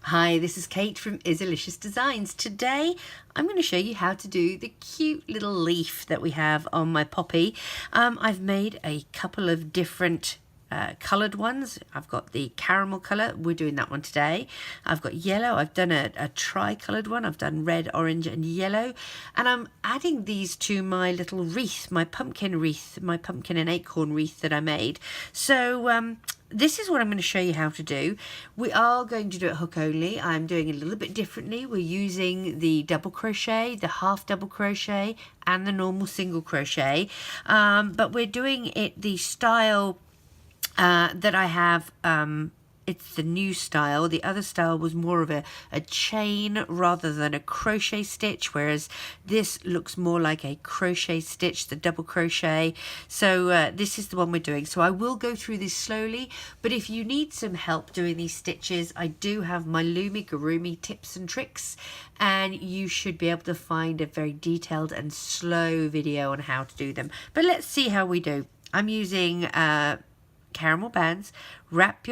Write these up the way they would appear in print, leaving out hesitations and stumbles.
Hi, this is Kate from Izzalicious Designs. Today I'm going to show you how to do the cute little leaf that we have on my poppy. I've made a couple of different coloured ones. I've got the caramel colour, we're doing that one today. I've got yellow, I've done a tri-coloured one, I've done red, orange and yellow, and I'm adding these to my little wreath, my pumpkin wreath, my pumpkin and acorn wreath that I made. So this is what I'm going to show you how to do. We are going to do it hook only. I'm doing it a little bit differently. We're using the double crochet, the half double crochet and the normal single crochet, but we're doing it the style that I have. It's the new style. The other style was more of a chain rather than a crochet stitch, whereas this looks more like a crochet stitch, the double crochet. So this is the one we're doing. So I will go through this slowly, but if you need some help doing these stitches, I do have my Loomigurumi tips and tricks, and you should be able to find a very detailed and slow video on how to do them. But let's see how we do. I'm using caramel bands. Wrap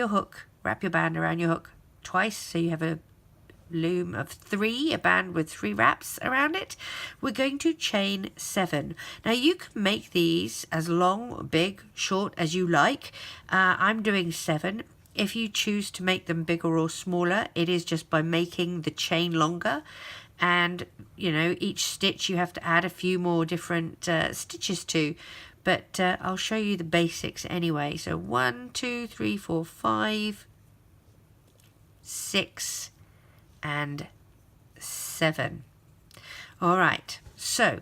your band around your hook twice, so you have a loom of 3, a band with 3 wraps around it. We're going to chain 7. Now you can make these as long, big, short as you like. I'm doing 7. If you choose to make them bigger or smaller, it is just by making the chain longer, and you know, each stitch you have to add a few more different stitches to. But I'll show you the basics anyway. So 1, 2, 3, 4, 5, 6 and 7. All right, so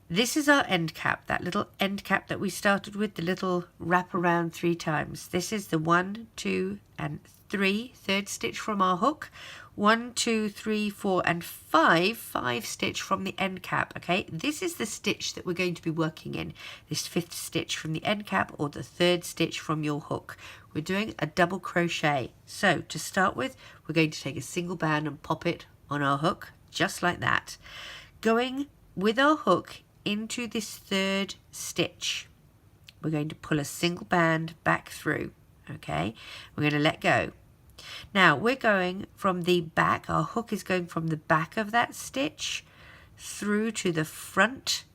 this is our end cap, that little end cap that we started with, the little wrap around 3 times. This is the 1, 2 and 3 third stitch from our hook. 1, 2, 3, 4 and 5 stitch from the end cap. Okay, this is the stitch that we're going to be working in, this 5th stitch from the end cap or the 3rd stitch from your hook. We're doing a double crochet. So to start with, we're going to take a single band and pop it on our hook just like that, going with our hook into this 3rd stitch. We're going to pull a single band back through. Okay, we're going to let go. Now we're going from the back, our hook is going from the back of that stitch through to the front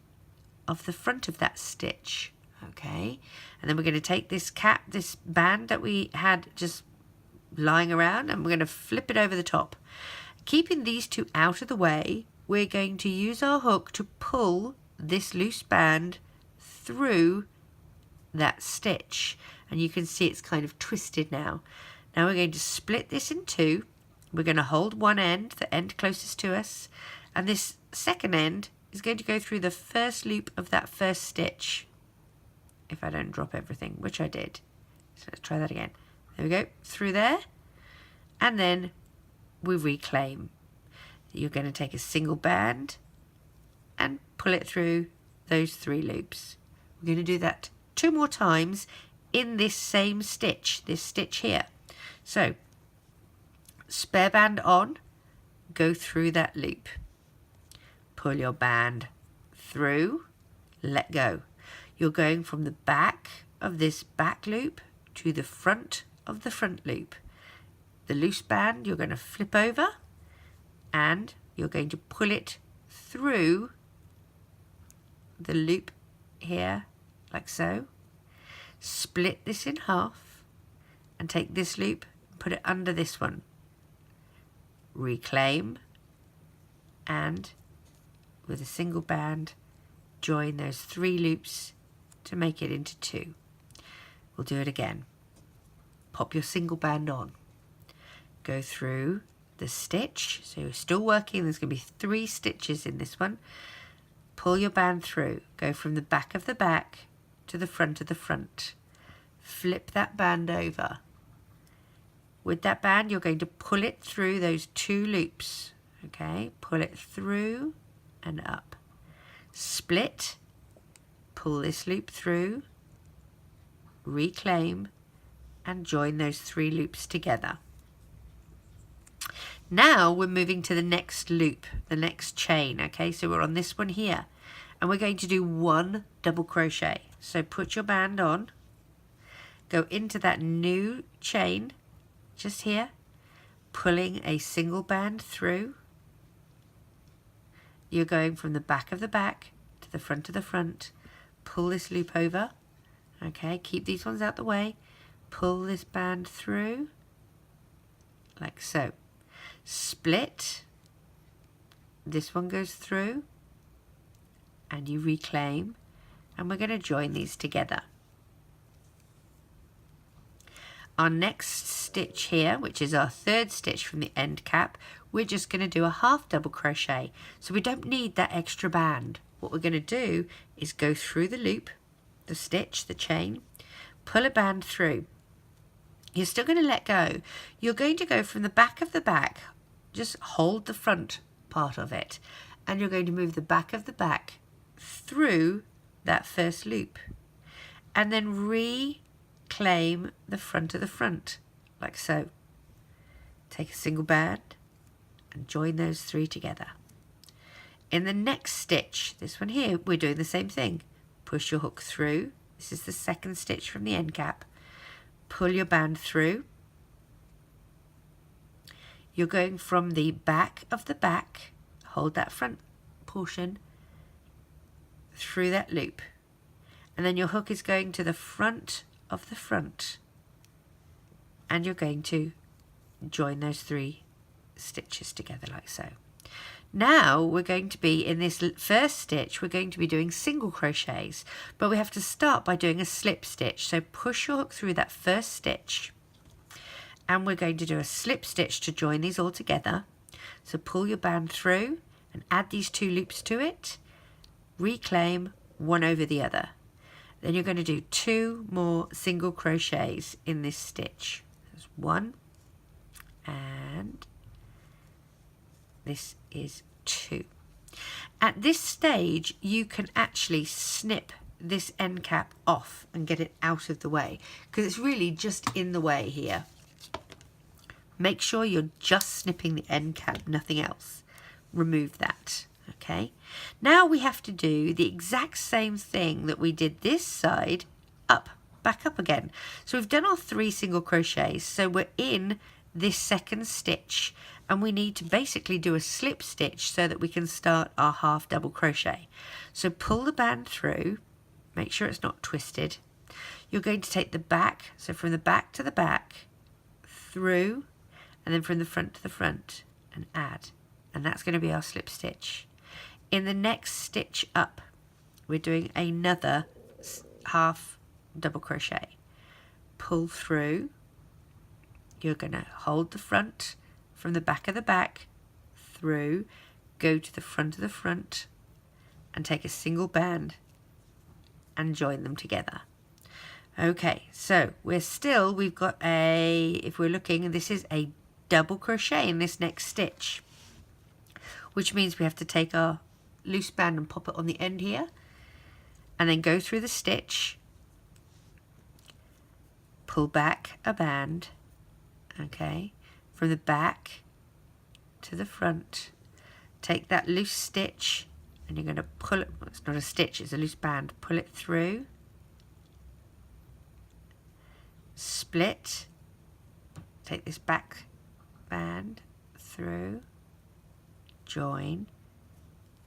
of that stitch. Okay, and then we're going to take this cap, this band that we had just lying around, and we're going to flip it over the top. Keeping these 2 out of the way, we're going to use our hook to pull this loose band through that stitch, and you can see it's kind of twisted now. Now we're going to split this in 2. We're going to hold one end, the end closest to us, and this second end is going to go through the first loop of that first stitch. If I don't drop everything, which I did. So let's try that again. There we go, through there, and then we reclaim. You're going to take a single band and pull it through those 3 loops. We're going to do that 2 more times in this same stitch, this stitch here. So spare band on, go through that loop, pull your band through, let go. You're going from the back of this back loop to the front of the front loop. The loose band you're going to flip over, and you're going to pull it through the loop here like so. Split this in half and take this loop and put it under this one. Reclaim, and with a single band join those 3 loops to make it into 2. We'll do it again. Pop your single band on, go through the stitch, so you're still working, there's going to be 3 stitches in this one. Pull your band through, go from the back of the back to the front of the front. Flip that band over. With that band you're going to pull it through those 2 loops. Okay, pull it through and up. Split, pull this loop through, reclaim, and join those 3 loops together. Now we're moving to the next loop, the next chain. Okay, so we're on this one here, and we're going to do 1 double crochet. So put your band on, go into that new chain just here, pulling a single band through. You're going from the back of the back to the front of the front. Pull this loop over. Okay, keep these ones out the way. Pull this band through, like so. Split. This one goes through, and you reclaim, and we're going to join these together. Our next stitch here, which is our third stitch from the end cap, we're just going to do a half double crochet, so we don't need that extra band. What we're going to do is go through the loop, the stitch, the chain, pull a band through. You're still going to let go. You're going to go from the back of the back, just hold the front part of it, and you're going to move the back of the back through that first loop, and then reclaim the front of the front, like so. Take a single band and join those three together. In the next stitch, this one here, we're doing the same thing. Push your hook through. This is the second stitch from the end cap. Pull your band through. You're going from the back of the back, hold that front portion through that loop, and then your hook is going to the front of the front, and you're going to join those three stitches together like so. Now we're going to be, in this first stitch, we're going to be doing single crochets, but we have to start by doing a slip stitch. So push your hook through that first stitch, and we're going to do a slip stitch to join these all together. So pull your band through and add these two loops to it, reclaim one over the other. Then you're going to do 2 more single crochets in this stitch. There's 1, and this is 2. At this stage, you can actually snip this end cap off and get it out of the way, because it's really just in the way here. Make sure you're just snipping the end cap, nothing else. Remove that. Okay, now we have to do the exact same thing that we did this side, back up again. So we've done our 3 single crochets, so we're in this second stitch, and we need to basically do a slip stitch so that we can start our half double crochet. So pull the band through, make sure it's not twisted. You're going to take the back, so from the back to the back, through, and then from the front to the front, and add, and that's going to be our slip stitch. In the next stitch up, we're doing another half double crochet. Pull through. You're going to hold the front from the back of the back through, go to the front of the front, and take a single band and join them together. Okay, so we've got a, if we're looking, this is a double crochet in this next stitch, which means we have to take our loose band and pop it on the end here, and then go through the stitch, pull back a band, okay, from the back to the front, take that loose stitch, and you're going to pull it, well, it's not a stitch, it's a loose band, pull it through, split, take this back band through, join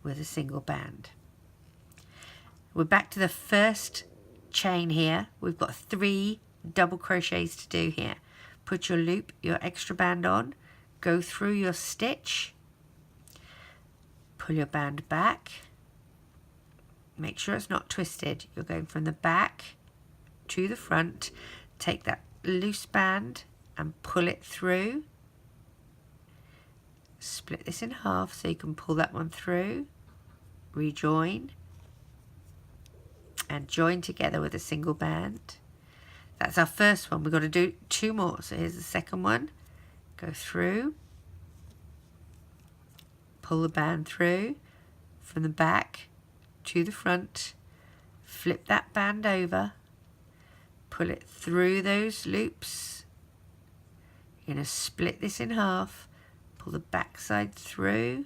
with a single band. We're back to the first chain here. We've got 3 double crochets to do here. Put your loop, your extra band on, go through your stitch, pull your band back, make sure it's not twisted. You're going from the back to the front, take that loose band and pull it through, split this in half so you can pull that one through, rejoin, and join together with a single band. That's our first one. We've got to do 2 more. So here's the second one. Go through, pull the band through from the back to the front, flip that band over, pull it through those loops. You're going to split this in half, pull the back side through,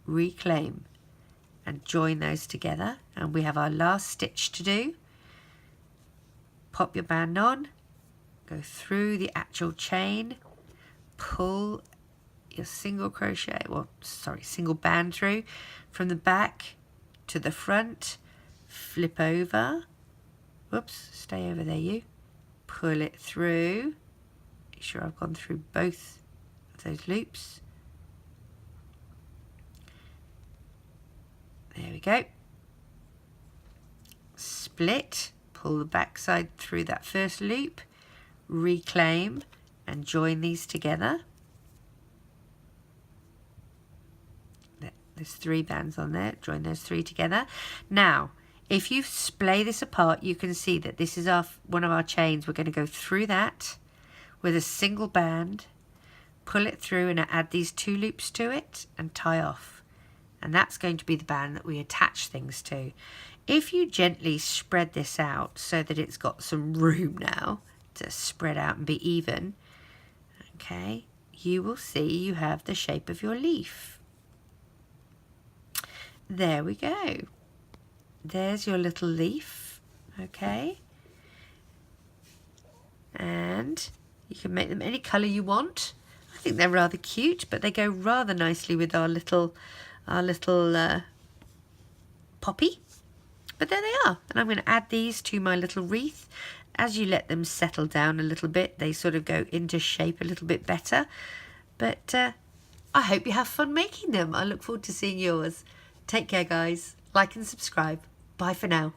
reclaim, and join those together. And we have our last stitch to do. Pop your band on, go through the actual chain, pull your single crochet, single band through from the back to the front, flip over, whoops, stay over there you, pull it through, make sure I've gone through both of those loops, there we go, split, pull the back side through that first loop, reclaim and join these together. There's 3 bands on there, join those 3 together. Now if you splay this apart, you can see that this is one of our chains. We're going to go through that with a single band, pull it through and add these 2 loops to it and tie off, and that's going to be the band that we attach things to. If you gently spread this out so that it's got some room now to spread out and be even, okay, you will see you have the shape of your leaf. There we go. There's your little leaf, okay? And you can make them any colour you want. I think they're rather cute, but they go rather nicely with our little poppy. But there they are. And I'm going to add these to my little wreath. As you let them settle down a little bit, they sort of go into shape a little bit better. But I hope you have fun making them. I look forward to seeing yours. Take care, guys. Like and subscribe. Bye for now.